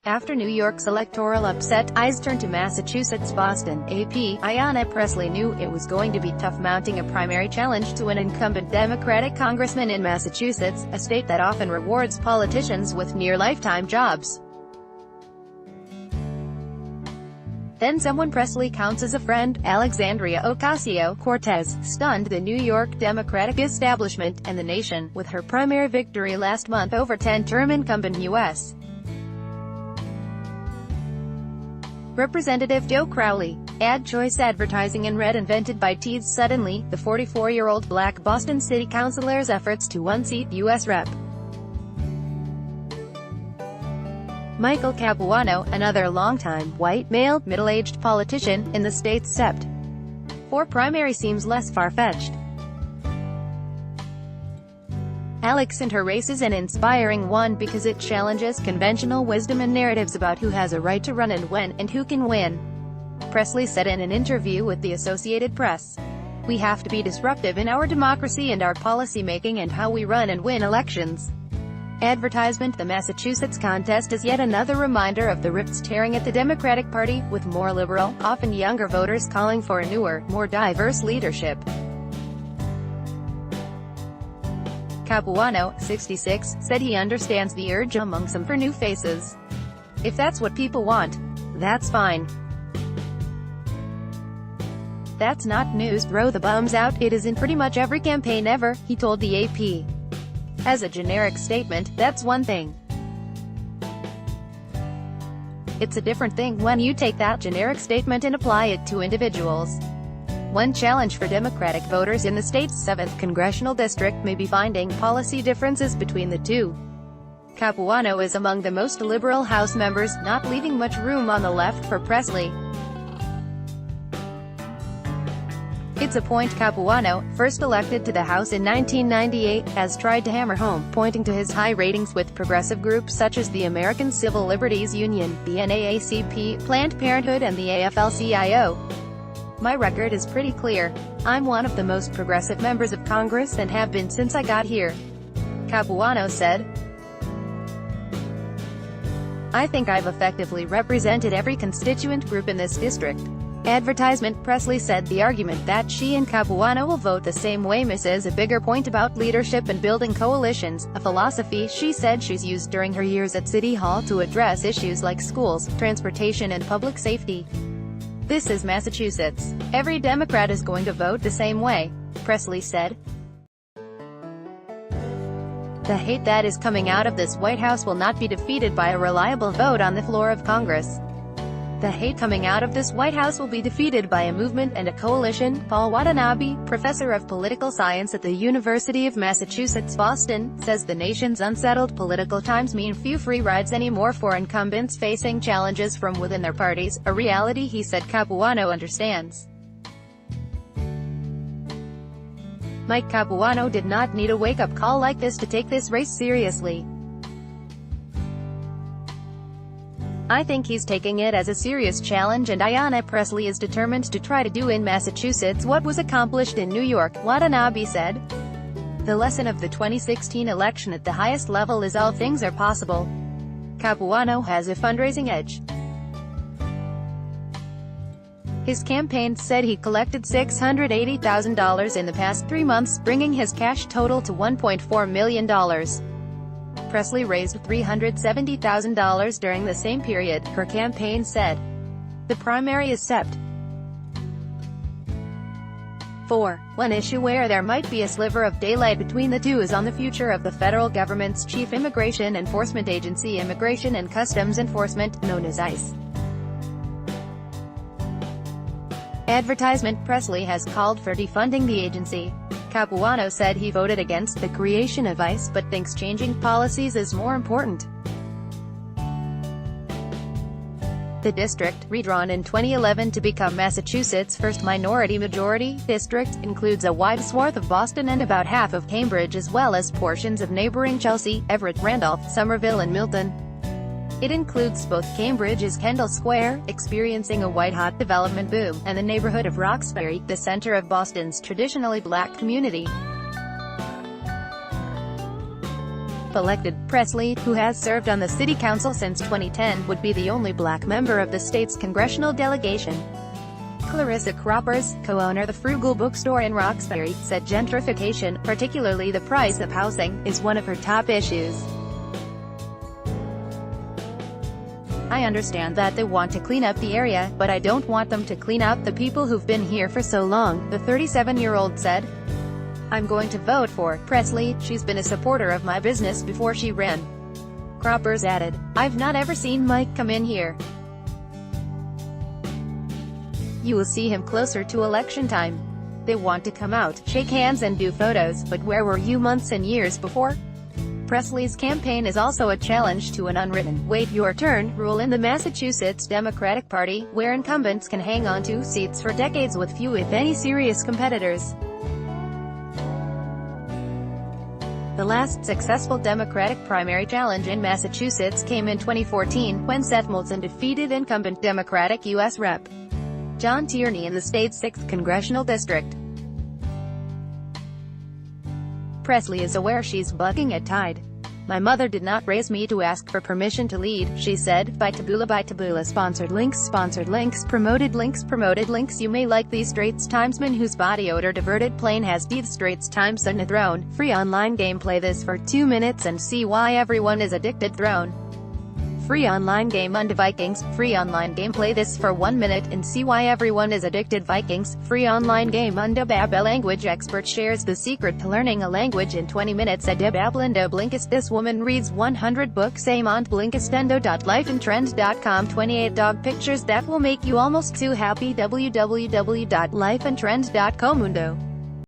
After New York's electoral upset, eyes turned to Massachusetts' Boston. AP, Ayanna Pressley knew it was going to be tough mounting a primary challenge to an incumbent Democratic congressman in Massachusetts, a state that often rewards politicians with near-lifetime jobs. Then someone Pressley counts as a friend, Alexandria Ocasio-Cortez, stunned the New York Democratic establishment, and the nation, with her primary victory last month over 10-term incumbent U.S. Representative Joe Crowley. Ad choice advertising and red invented by Tease suddenly, the 44-year-old black Boston City Councilor's efforts to unseat U.S. Rep. Michael Capuano, another longtime, white, male, middle-aged politician, in the state's Sept. 4 primary seems less far-fetched. Alex and her race is an inspiring one because it challenges conventional wisdom and narratives about who has a right to run and when, and who can win. Pressley said in an interview with the Associated Press. We have to be disruptive in our democracy and our policy-making and how we run and win elections. Advertisement. The Massachusetts contest is yet another reminder of the rifts tearing at the Democratic Party, with more liberal, often younger voters calling for a newer, more diverse leadership. Capuano, 66, said he understands the urge among some for new faces. If that's what people want, that's fine. That's not news, throw the bums out, it is in pretty much every campaign ever, he told the AP. As a generic statement, that's one thing. It's a different thing when you take that generic statement and apply it to individuals. One challenge for Democratic voters in the state's 7th congressional district may be finding policy differences between the two. Capuano is among the most liberal House members, not leaving much room on the left for Pressley. It's a point Capuano, first elected to the House in 1998, has tried to hammer home, pointing to his high ratings with progressive groups such as the American Civil Liberties Union, the NAACP, Planned Parenthood and the AFL-CIO. My record is pretty clear. I'm one of the most progressive members of Congress and have been since I got here. Capuano said. I think I've effectively represented every constituent group in this district. Advertisement. Pressley said the argument that she and Capuano will vote the same way misses a bigger point about leadership and building coalitions, a philosophy she said she's used during her years at City Hall to address issues like schools, transportation and public safety. This is Massachusetts. Every Democrat is going to vote the same way, Pressley said. The hate that is coming out of this White House will not be defeated by a reliable vote on the floor of Congress. The hate coming out of this White House will be defeated by a movement and a coalition, Paul Watanabe, professor of political science at the University of Massachusetts Boston, says the nation's unsettled political times mean few free rides anymore for incumbents facing challenges from within their parties, a reality he said Capuano understands. Mike Capuano did not need a wake-up call like this to take this race seriously. I think he's taking it as a serious challenge and Ayanna Pressley is determined to try to do in Massachusetts what was accomplished in New York, Watanabe said. The lesson of the 2016 election at the highest level is all things are possible. Capuano has a fundraising edge. His campaign said he collected $680,000 in the past 3 months, bringing his cash total to $1.4 million. Pressley raised $370,000 during the same period, her campaign said. The primary is Sept. 4. One issue where there might be a sliver of daylight between the two is on the future of the federal government's chief immigration enforcement agency, Immigration and Customs Enforcement, known as ICE. Advertisement. Pressley has called for defunding the agency. Capuano said he voted against the creation of ICE but thinks changing policies is more important. The district, redrawn in 2011 to become Massachusetts' first minority-majority district, includes a wide swath of Boston and about half of Cambridge as well as portions of neighboring Chelsea, Everett, Randolph, Somerville and Milton. It includes both Cambridge's Kendall Square, experiencing a white-hot development boom, and the neighborhood of Roxbury, the center of Boston's traditionally black community. If elected, Presley, who has served on the city council since 2010, would be the only black member of the state's congressional delegation. Clarissa Croppers, co-owner of the Frugal bookstore in Roxbury, said gentrification, particularly the price of housing, is one of her top issues. I understand that they want to clean up the area, but I don't want them to clean out the people who've been here for so long, the 37-year-old said. I'm going to vote for Presley. She's been a supporter of my business before she ran. Croppers added, I've not ever seen Mike come in here. You will see him closer to election time. They want to come out, shake hands and do photos, but where were you months and years before? Presley's campaign is also a challenge to an unwritten "wait your turn" rule in the Massachusetts Democratic Party, where incumbents can hang on to seats for decades with few if any serious competitors. The last successful Democratic primary challenge in Massachusetts came in 2014, when Seth Moulton defeated incumbent Democratic U.S. Rep. John Tierney in the state's 6th congressional district. Presley is aware she's bucking a tide. My mother did not raise me to ask for permission to lead, she said. By Taboola. Sponsored links, promoted links. You may like the Straits Timesman whose body odor diverted plane has the Straits Times on a throne. Free online game. Play this for 2 minutes and see why everyone is addicted. Throne. Free online game under Vikings. Free online game. Play this for 1 minute and see why everyone is addicted. Vikings. Free online game under Bab. A language expert shares the secret to learning a language in 20 minutes. A Bablinda Blinkist. This woman reads 100 books a month. Blinkistendo.lifeandtrend.com. 28 dog pictures that will make you almost too happy. www.lifeandtrend.comundo